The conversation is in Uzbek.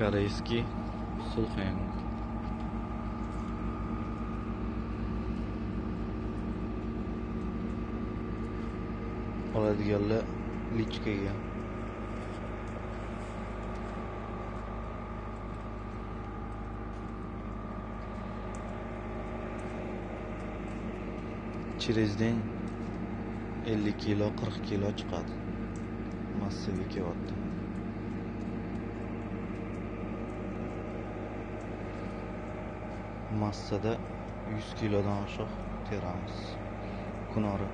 Koreyskiy Sulxen. Oladiganlar lichkaga. Через день 50 kilo 40 kilo chiqadi. Massaga kelyapti. Massada 100 kilodan oshiq teramiz. Kunora